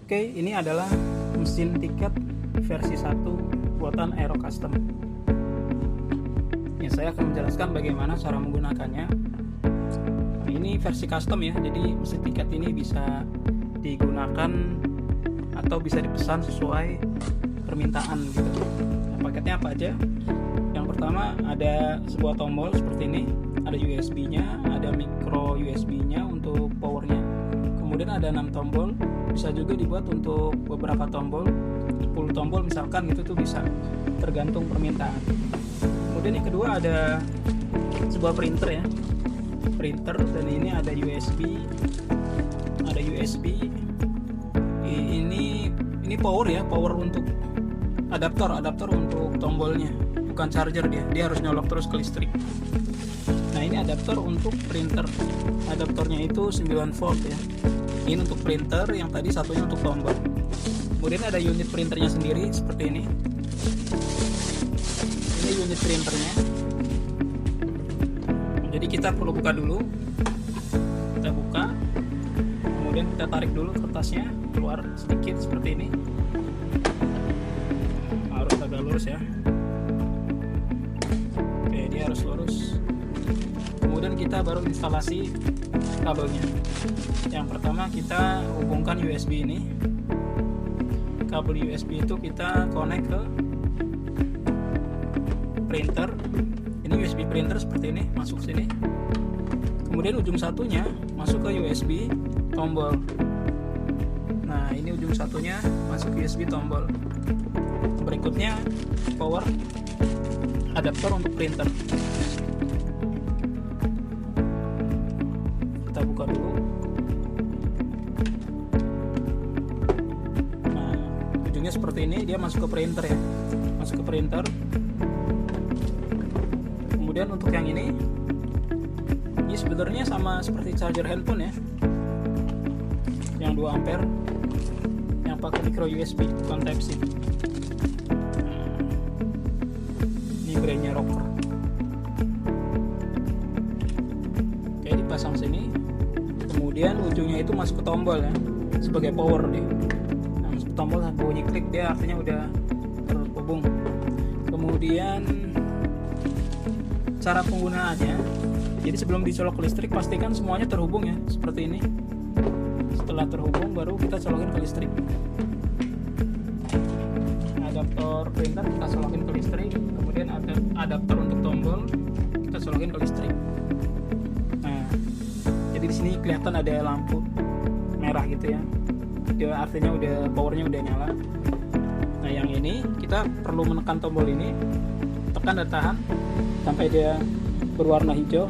Oke, ini adalah mesin tiket versi 1 buatan Aero Custom. Ya, saya akan menjelaskan bagaimana cara menggunakannya. Nah, ini versi custom ya, jadi mesin tiket ini bisa digunakan atau bisa dipesan sesuai permintaan gitu. Nah, paketnya apa aja? Yang pertama ada sebuah tombol seperti ini, ada USB-nya, ada micro USB-nya untuk powernya. Kemudian ada 6 tombol, bisa juga dibuat untuk beberapa tombol, 10 tombol misalkan gitu tuh bisa, tergantung permintaan. Kemudian yang kedua ada sebuah printer ya, printer, dan ini ada USB, ini power ya, power untuk adaptor untuk tombolnya, bukan charger, dia harus nyolok terus ke listrik. Nah, ini adaptor untuk printer, adaptornya itu 9 volt ya. Ini untuk printer, yang tadi satunya untuk tombol. Kemudian ada unit printernya sendiri seperti ini. Ini unit printernya. Jadi kita perlu buka dulu. Kita buka. Kemudian kita tarik dulu kertasnya keluar sedikit seperti ini. Harus agak lurus ya. Oke, dia harus lurus. Kemudian kita baru instalasi kabelnya. Yang pertama kita hubungkan USB ini. Kabel USB itu kita connect ke printer. Ini USB printer seperti ini, masuk sini. Kemudian ujung satunya masuk ke USB tombol. Nah, ini ujung satunya masuk ke USB tombol. Berikutnya power adaptor untuk printer. Kita buka dulu. Nah, ujungnya seperti ini, dia masuk ke printer ya, masuk ke printer. Kemudian untuk yang ini sebenarnya sama seperti charger handphone ya, yang 2 ampere, yang pakai micro USB bukan type C. Nah, ini brandnya Rocker. Oke, dipasang sini. Kemudian ujungnya itu masuk ke tombol ya, sebagai power deh. Nah, masuk ke tombol, bunyi klik, dia artinya udah terhubung. Kemudian cara penggunaannya, jadi sebelum dicolok ke listrik pastikan semuanya terhubung ya, seperti ini. Setelah terhubung baru kita colokin ke listrik. Adaptor printer kita colokin ke listrik, kemudian ada adaptor untuk tombol kita colokin ke listrik. Nah, jadi di sini kelihatan ada lampu merah gitu ya, dia artinya udah powernya udah nyala. Nah, yang ini kita perlu menekan tombol ini, tekan dan tahan sampai dia berwarna hijau.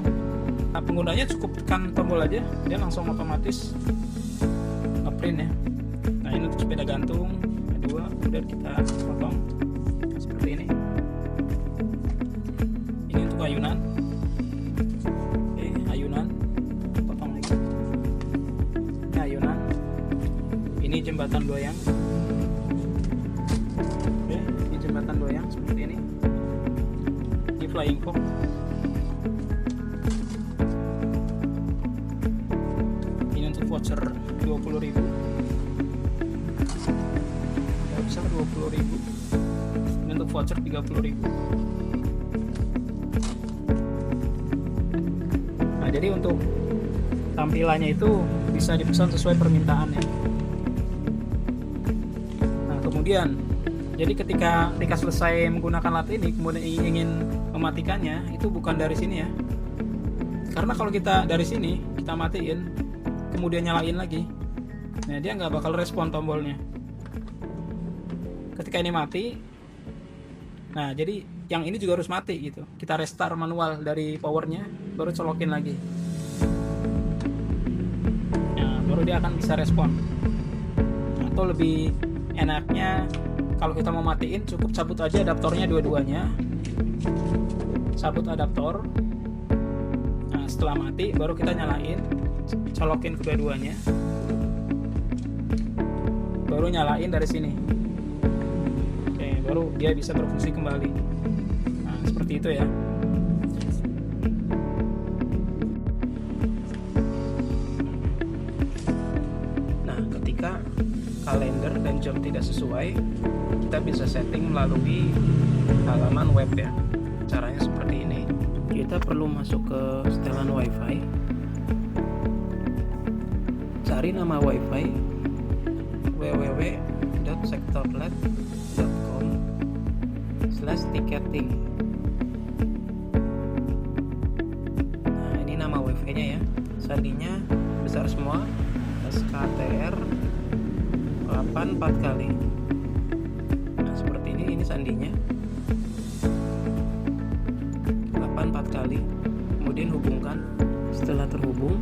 Nah, penggunanya cukup tekan tombol aja, dia langsung otomatis ngeprint ya. Nah, ini untuk sepeda gantung, kedua, kemudian kita potong seperti ini. Ini untuk ayunan. Oke, ayunan, potong lagi. Ini ayunan. Ini jembatan goyang. Oke, ini jembatan goyang seperti ini. Ini flying fox. Voucher 20.000, voucher 20.000, ini untuk voucher 30.000. Nah, jadi untuk tampilannya itu bisa dipesan sesuai permintaan ya. Nah, kemudian jadi ketika selesai menggunakan lat ini, kemudian ingin mematikannya, itu bukan dari sini ya, karena kalau kita dari sini kita matiin kemudian nyalain lagi, nah dia nggak bakal respon tombolnya ketika ini mati. Nah, jadi yang ini juga harus mati gitu, kita restart manual dari powernya baru colokin lagi. Nah, baru dia akan bisa respon. Atau lebih enaknya kalau kita mau matiin, cukup cabut aja adaptornya dua-duanya, cabut adaptor. Nah, setelah mati baru kita nyalain, colokin kedua-duanya, baru nyalain dari sini. Oke, baru dia bisa berfungsi kembali. Nah, seperti itu ya. Nah, ketika jika kalender dan jam tidak sesuai, kita bisa setting melalui halaman web ya. Caranya seperti ini. Kita perlu masuk ke setelan WiFi. Cari nama WiFi www.sectorlet.com/ticketing. Nah, ini nama WiFi-nya ya. Sandinya besar semua, SKTR 84 kali. Nah, seperti ini sandinya 84 kali. Kemudian hubungkan. Setelah terhubung,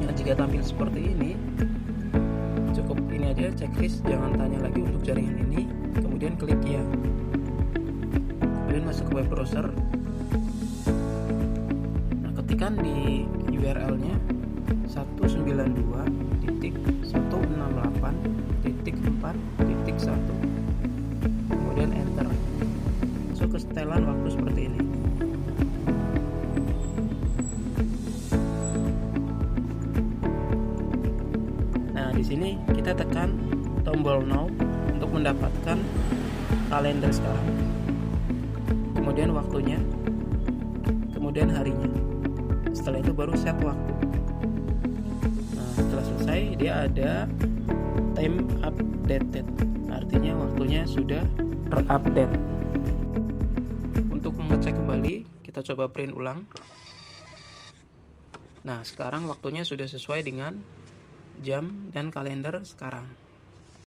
nah, jika tampil seperti ini, cukup ini aja checklist, jangan tanya lagi untuk jaringan ini. Kemudian klik ya. Kemudian masuk ke web browser. Nah, ketikkan di URL-nya 192.168.4.1, kemudian enter. Masuk ke setelan waktu seperti ini. Nah, di sini kita tekan tombol now untuk mendapatkan kalender sekarang, kemudian waktunya, kemudian harinya. Setelah itu baru set waktu. Nah, setelah selesai dia ada time updated, artinya waktunya sudah terupdate. Untuk mengecek kembali, kita coba print ulang. Nah, sekarang waktunya sudah sesuai dengan jam dan kalender sekarang.